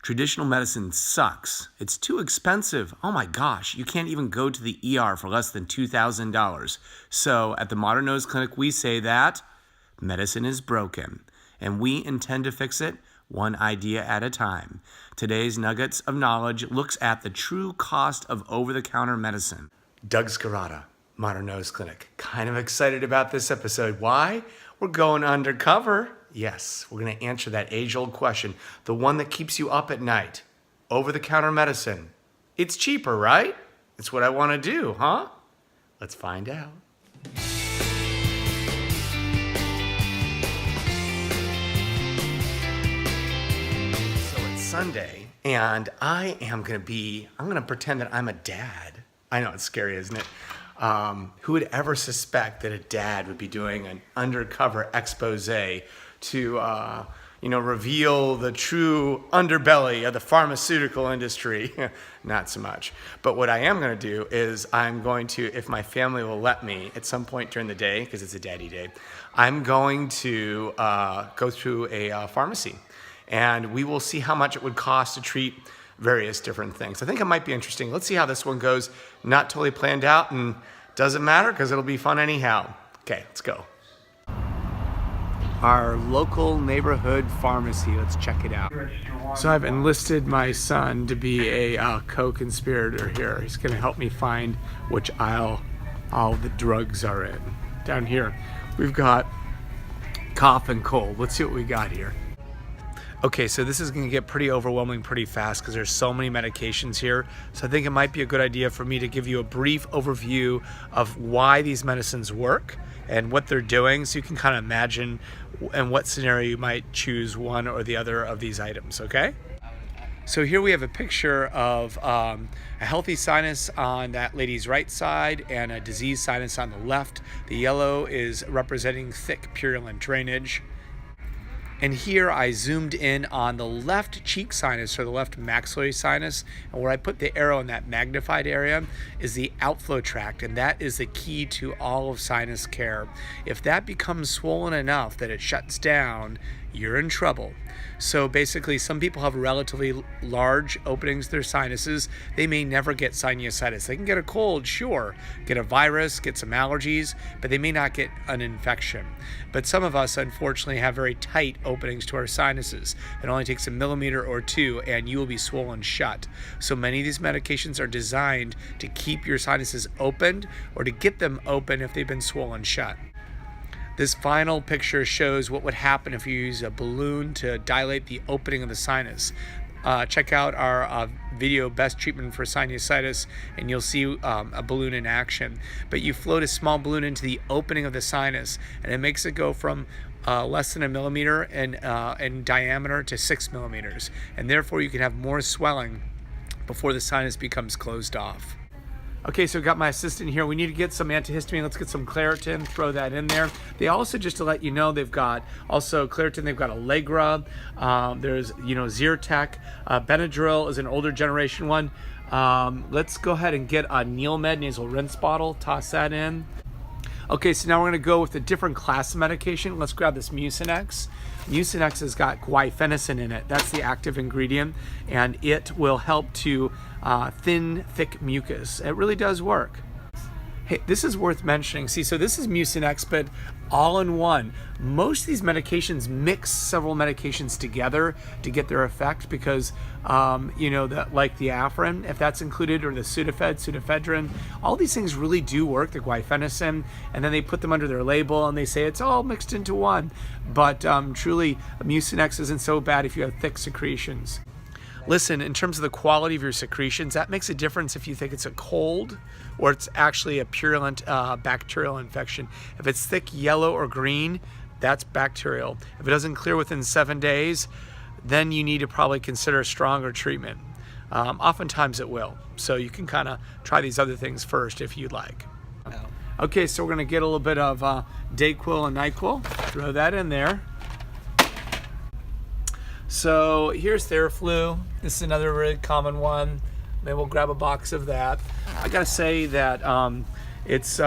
Traditional medicine sucks. It's too expensive. Oh my gosh, you can't even go to the ER for less than $2,000. So at the Modern Nose Clinic, we say that medicine is broken, and we intend to fix it one idea at a time. Today's Nuggets of Knowledge looks at the true cost of over-the-counter medicine. Doug Scarata, Modern Nose Clinic. Kind of excited about this episode. Why? We're going undercover. Yes, we're going to answer that age-old question, the one that keeps you up at night. Over-the-counter medicine. It's cheaper, right? It's what I want to do, huh? Let's find out. Sunday, and I'm going to pretend that I'm a dad. I know, it's scary, isn't it? Who would ever suspect that a dad would be doing an undercover expose to, reveal the true underbelly of the pharmaceutical industry? Not so much. But what I am going to do is I'm going to, if my family will let me, at some point during the day, because it's a daddy day, I'm going to go through a pharmacy. And we will see how much it would cost to treat various different things. I think it might be interesting. Let's see how this one goes. Not totally planned out, and doesn't matter because it'll be fun anyhow. Okay, let's go. Our local neighborhood pharmacy. Let's check it out. So I've enlisted my son to be a co-conspirator here. He's going to help me find which aisle all the drugs are in. Down here, we've got cough and cold. Let's see what we got here. Okay, so this is going to get pretty overwhelming pretty fast because there's so many medications here. So I think it might be a good idea for me to give you a brief overview of why these medicines work and what they're doing, so you can kind of imagine in what scenario you might choose one or the other of these items, okay? So here we have a picture of a healthy sinus on that lady's right side and a diseased sinus on the left. The yellow is representing thick purulent drainage. And here I zoomed in on the left cheek sinus, or the left maxillary sinus, and where I put the arrow in that magnified area is the outflow tract, and that is the key to all of sinus care. If that becomes swollen enough that it shuts down, you're in trouble. So basically, some people have relatively large openings to their sinuses. They may never get sinusitis. They can get a cold, sure, get a virus, get some allergies, but they may not get an infection. But some of us, unfortunately, have very tight openings to our sinuses. It only takes a millimeter or two, and you will be swollen shut. So many of these medications are designed to keep your sinuses opened or to get them open if they've been swollen shut. This final picture shows what would happen if you use a balloon to dilate the opening of the sinus. Check out our video, Best Treatment for Sinusitis, and you'll see a balloon in action. But you float a small balloon into the opening of the sinus, and it makes it go from less than a millimeter in diameter to 6 millimeters. And therefore, you can have more swelling before the sinus becomes closed off. Okay, so I've got my assistant here. We need to get some antihistamine. Let's get some Claritin, throw that in there. They also, just to let you know, they've got also Claritin, they've got Allegra, there's, Zyrtec, Benadryl is an older generation one. Let's go ahead and get a Neilmed nasal rinse bottle, toss that in. Okay, so now we're gonna go with a different class of medication. Let's grab this Mucinex. Mucinex has got guaifenesin in it. That's the active ingredient, and it will help to thin, thick mucus. It really does work. Hey, this is worth mentioning. See, so this is Mucinex, but all in one. Most of these medications mix several medications together to get their effect because, like the Afrin, if that's included, or the pseudoephedrine, all these things really do work, the guaifenesin, and then they put them under their label and they say it's all mixed into one. But truly, Mucinex isn't so bad if you have thick secretions. Listen, in terms of the quality of your secretions, that makes a difference if you think it's a cold or it's actually a purulent bacterial infection. If it's thick yellow or green, that's bacterial. If it doesn't clear within 7 days, then you need to probably consider a stronger treatment. Oftentimes it will. So you can kind of try these other things first if you'd like. Okay, so we're going to get a little bit of Dayquil and NyQuil. Throw that in there. So here's Theraflu. This is another really common one. Maybe we'll grab a box of that. I gotta say that It's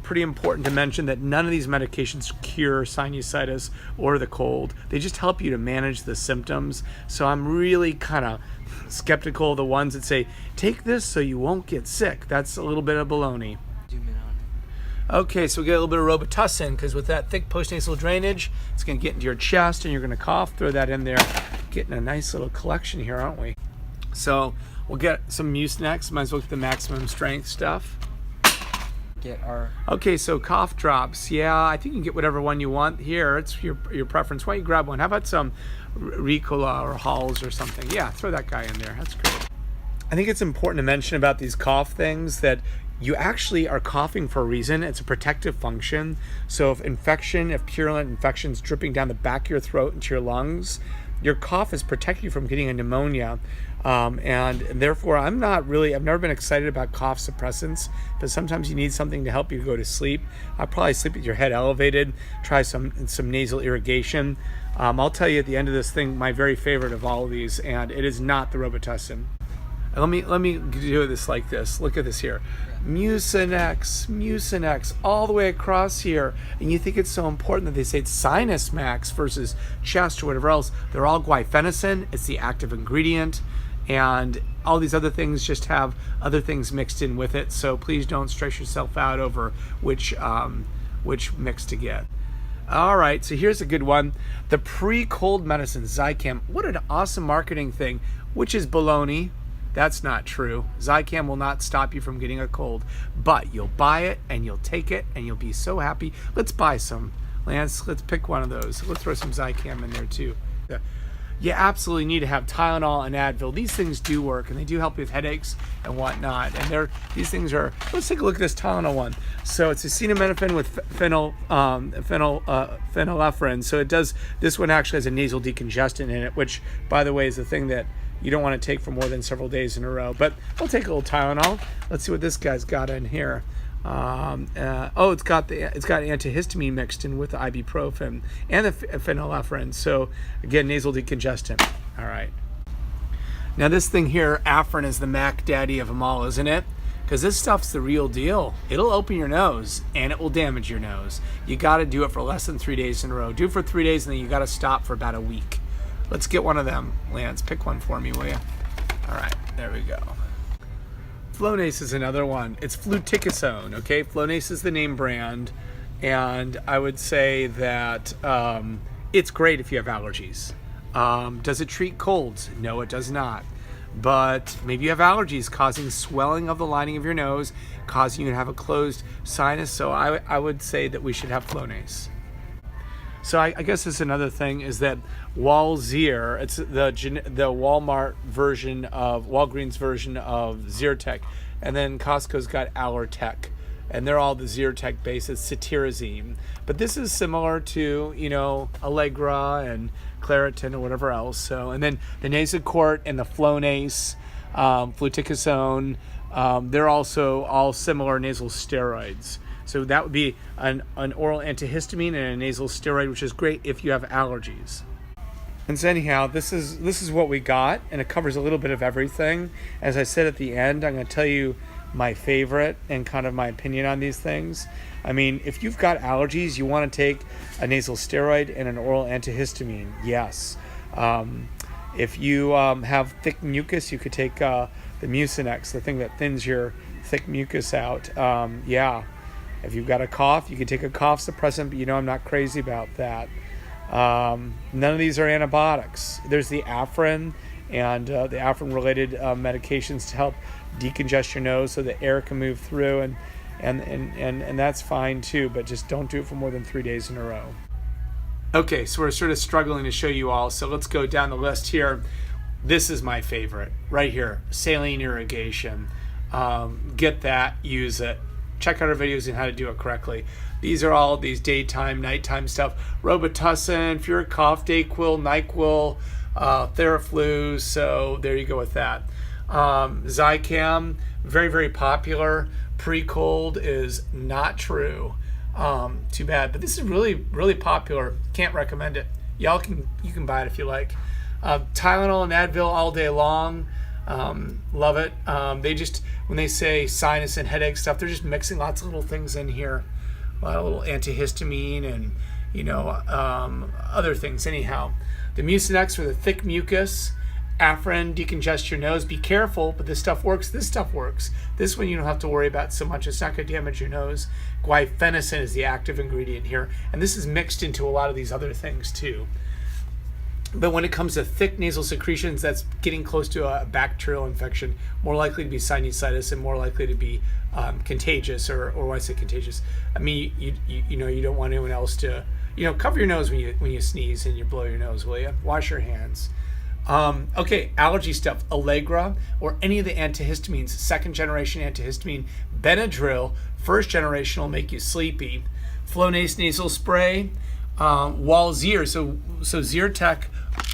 pretty important to mention that none of these medications cure sinusitis or the cold. They just help you to manage the symptoms. So I'm really kind of skeptical of the ones that say, take this so you won't get sick. That's a little bit of baloney. Okay, so we get a little bit of Robitussin, because with that thick postnasal drainage, it's going to get into your chest and you're going to cough. Throw that in there. Getting a nice little collection here, aren't we? So we'll get some Mucinex. Might as well get the maximum strength stuff. Okay, so cough drops. Yeah, I think you can get whatever one you want here. It's your preference. Why don't you grab one? How about some Ricola or Halls or something? Yeah, throw that guy in there. That's great. I think it's important to mention about these cough things that you actually are coughing for a reason. It's a protective function. So if purulent infection is dripping down the back of your throat into your lungs, your cough is protecting you from getting a pneumonia. And therefore, I've never been excited about cough suppressants, but sometimes you need something to help you go to sleep. I'll probably sleep with your head elevated, try some nasal irrigation. I'll tell you at the end of this thing, my very favorite of all of these, and it is not the Robitussin. Let me do this like this. Look at this here. Mucinex, all the way across here. And you think it's so important that they say it's Sinus Max versus chest or whatever else. They're all guaifenesin. It's the active ingredient. And all these other things just have other things mixed in with it. So please don't stress yourself out over which mix to get. All right, so here's a good one. The pre-cold medicine, Zicam. What an awesome marketing thing, which is baloney. That's not true. Zicam will not stop you from getting a cold, but you'll buy it and you'll take it and you'll be so happy. Let's buy some. Lance, let's pick one of those. Let's throw some Zicam in there too. You absolutely need to have Tylenol and Advil. These things do work, and they do help with headaches and whatnot. And these things are. Let's take a look at this Tylenol one. So it's acetaminophen with phenylephrine. So it does. This one actually has a nasal decongestant in it, which, by the way, is the thing that you don't want to take for more than several days in a row. But we'll take a little Tylenol. Let's see what this guy's got in here. It's got antihistamine mixed in with the ibuprofen and the phenylephrine. So again, nasal decongestant. All right. Now this thing here, Afrin, is the Mac Daddy of them all, isn't it? Because this stuff's the real deal. It'll open your nose and it will damage your nose. You got to do it for less than 3 days in a row. Do it for 3 days and then you got to stop for about a week. Let's get one of them. Lance, pick one for me, will you? All right, there we go. Flonase is another one. It's fluticasone, okay? Flonase is the name brand, and I would say that it's great if you have allergies. Does it treat colds? No, it does not. But maybe you have allergies causing swelling of the lining of your nose, causing you to have a closed sinus, so I would say that we should have Flonase. So I guess this is another thing is that Walzir, it's the Walmart version of, Walgreens version of Zyrtec, and then Costco's got Allertec, and they're all the Zyrtec based. It's cetirizine, but this is similar to Allegra and Claritin or whatever else. So, and then the Nasacort and the Flonase, fluticasone, they're also all similar nasal steroids. So that would be an oral antihistamine and a nasal steroid, which is great if you have allergies. And so anyhow, this is what we got, and it covers a little bit of everything. As I said at the end, I'm going to tell you my favorite and kind of my opinion on these things. I mean, if you've got allergies, you want to take a nasal steroid and an oral antihistamine. Yes. If you have thick mucus, you could take the Mucinex, the thing that thins your thick mucus out. Yeah. If you've got a cough, you can take a cough suppressant, but I'm not crazy about that. None of these are antibiotics. There's the Afrin and the Afrin-related medications to help decongest your nose so the air can move through, and that's fine too, but just don't do it for more than 3 days in a row. Okay, so we're sort of struggling to show you all, so let's go down the list here. This is my favorite, right here, saline irrigation. Get that, use it. Check out our videos on how to do it correctly. These are all these daytime, nighttime stuff. Robitussin, if you're a cough, Dayquil, NyQuil, Theraflu. So there you go with that. Zicam, very, very popular. Pre-cold is not true. Too bad. But this is really, really popular. Can't recommend it. You can buy it if you like. Tylenol and Advil all day long. Love it. They just, when they say sinus and headache stuff, they're just mixing lots of little things in here. A little antihistamine and, other things. Anyhow, the Mucinex for the thick mucus. Afrin, decongest your nose. Be careful, but this stuff works. This stuff works. This one you don't have to worry about so much. It's not going to damage your nose. Guaifenesin is the active ingredient here. And this is mixed into a lot of these other things too. But when it comes to thick nasal secretions, that's getting close to a bacterial infection, more likely to be sinusitis and more likely to be contagious, or when I say contagious, I mean, you don't want anyone else to, cover your nose when you sneeze and you blow your nose, will you? Wash your hands. Okay, allergy stuff, Allegra or any of the antihistamines, second generation antihistamine, Benadryl, first generation will make you sleepy, Flonase nasal spray, Walzir, so Zyrtec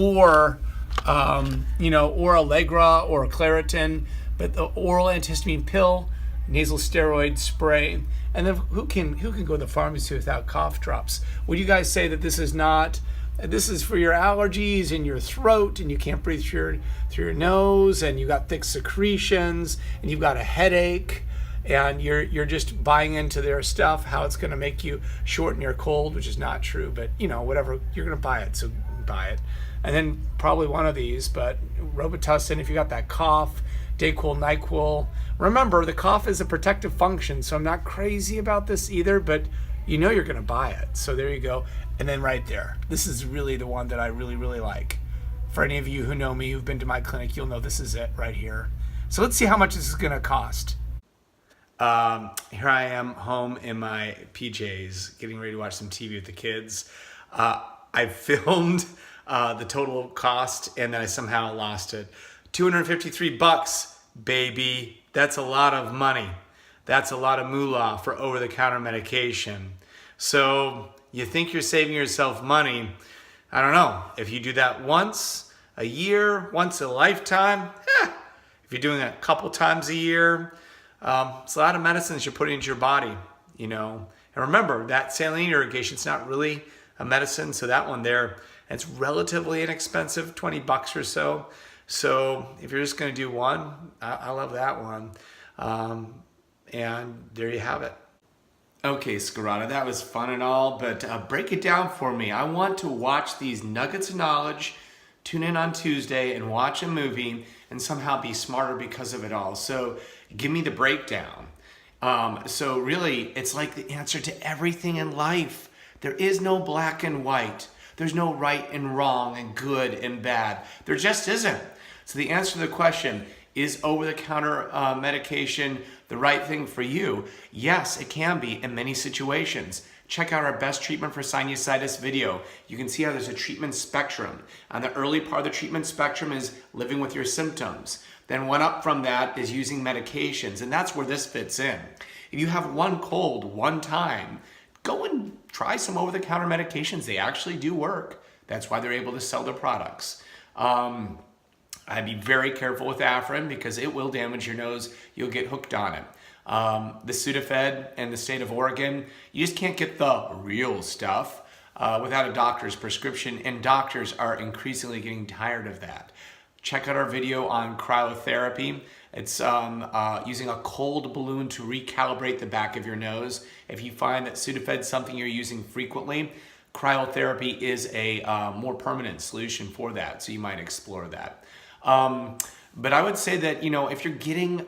or or Allegra or Claritin, but the oral antihistamine pill, nasal steroid spray, and then who can go to the pharmacy without cough drops? Would you guys say that this is for your allergies and your throat, and you can't breathe through your nose, and you got thick secretions, and you've got a headache, and you're just buying into their stuff, how it's going to make you shorten your cold, which is not true, but whatever, you're going to buy it, so buy it. And then probably one of these, but Robitussin if you got that cough, Dayquil, NyQuil. Remember, the cough is a protective function, so I'm not crazy about this either, but you're going to buy it. So there you go. And then right there, this is really the one that I really, really like. For any of you who know me, who've been to my clinic, you'll know this is it right here. So let's see how much this is going to cost. Here I am home in my PJs, getting ready to watch some TV with the kids. I filmed the total cost, and then I somehow lost it. $253, baby. That's a lot of money. That's a lot of moolah for over-the-counter medication. So you think you're saving yourself money. I don't know. If you do that once a year, once a lifetime, if you're doing it a couple times a year, it's a lot of medicines you're putting into your body, And remember, that saline irrigation, it's not really a medicine. So that one there, it's relatively inexpensive, $20 or so. So if you're just going to do one, I love that one. And there you have it. Okay, Scarata, that was fun and all, but break it down for me. I want to watch these nuggets of knowledge, tune in on Tuesday and watch a movie and somehow be smarter because of it all. So give me the breakdown. So really, it's like the answer to everything in life. There is no black and white. There's no right and wrong and good and bad. There just isn't. So the answer to the question, is over-the-counter medication the right thing for you? Yes, it can be in many situations. Check out our best treatment for sinusitis video. You can see how there's a treatment spectrum. On the early part of the treatment spectrum is living with your symptoms. Then one up from that is using medications, and that's where this fits in. If you have one cold one time, go and try some over-the-counter medications. They actually do work. That's why they're able to sell their products. I'd be very careful with Afrin because it will damage your nose. You'll get hooked on it. The Sudafed in the state of Oregon, you just can't get the real stuff without a doctor's prescription, and doctors are increasingly getting tired of that. Check out our video on cryotherapy. It's using a cold balloon to recalibrate the back of your nose. If you find that Sudafed is something you're using frequently, cryotherapy is a more permanent solution for that, so you might explore that. But I would say that, if you're getting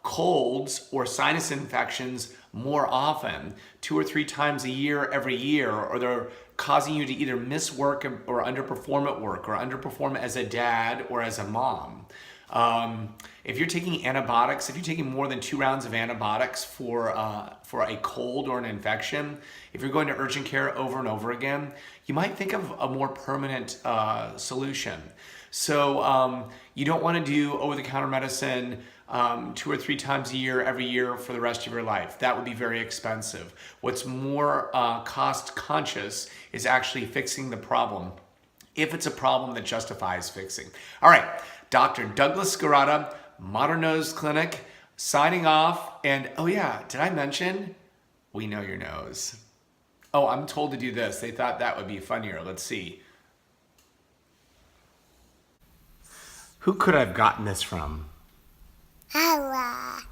colds or sinus infections more often, 2 or 3 times a year, every year, or they're causing you to either miss work or underperform at work or underperform as a dad or as a mom. If you're taking antibiotics, if you're taking more than 2 rounds of antibiotics for a cold or an infection, if you're going to urgent care over and over again, you might think of a more permanent solution. So you don't want to do over-the-counter medicine 2 or 3 times a year, every year for the rest of your life. That would be very expensive. What's more cost conscious is actually fixing the problem, if it's a problem that justifies fixing. All right, Dr. Douglas Scarata, Modern Nose Clinic, signing off. And oh yeah, did I mention we know your nose? Oh, I'm told to do this. They thought that would be funnier. Let's see. Who could I have gotten this from? Allah.